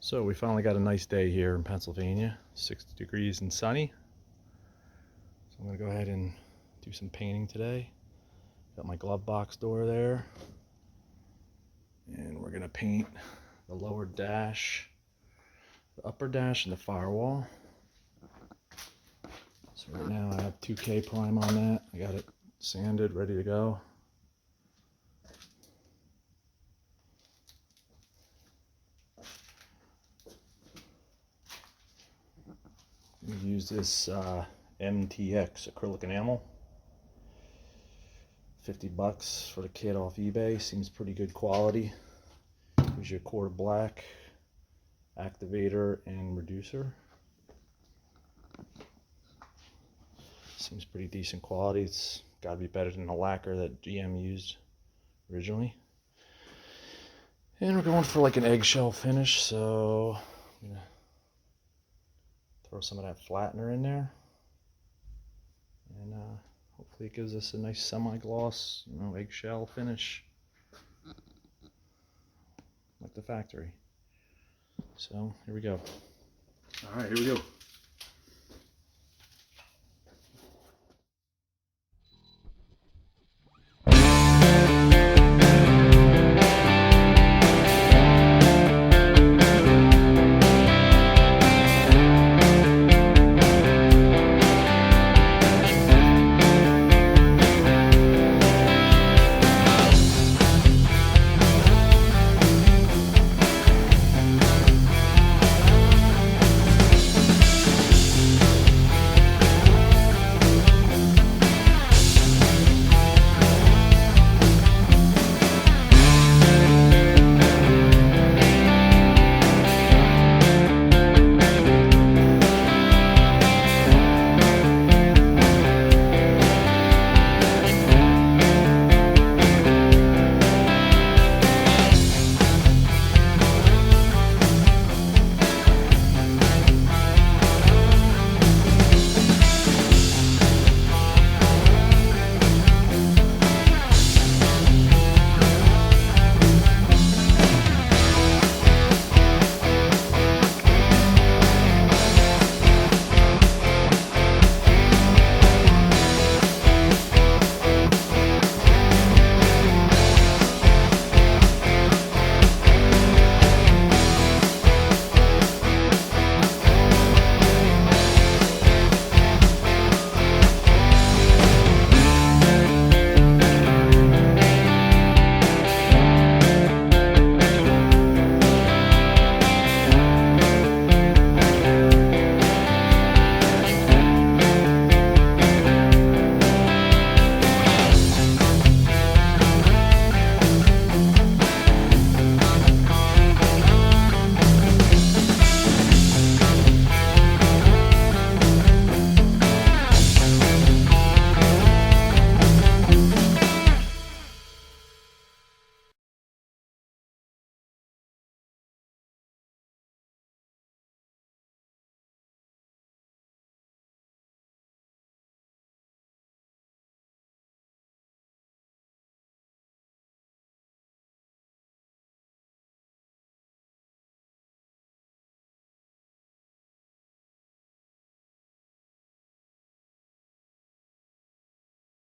So we finally got a nice day here in Pennsylvania, 60 degrees and sunny. So I'm going to go ahead and do some painting today. Got my glove box door there. And we're going to paint the lower dash, the upper dash, and the firewall. So right now I have 2K prime on that. I got it sanded, ready to go. I'm gonna use this MTX acrylic enamel. $50 for the kit off eBay. Seems pretty good quality. Here's your core black, activator, and reducer. Seems pretty decent quality. It's got to be better than the lacquer that GM used originally. And we're going for like an eggshell finish, so I'm gonna throw some of that flattener in there, and hopefully it gives us a nice semi-gloss, eggshell finish, like the factory. So here we go. All right, here we go.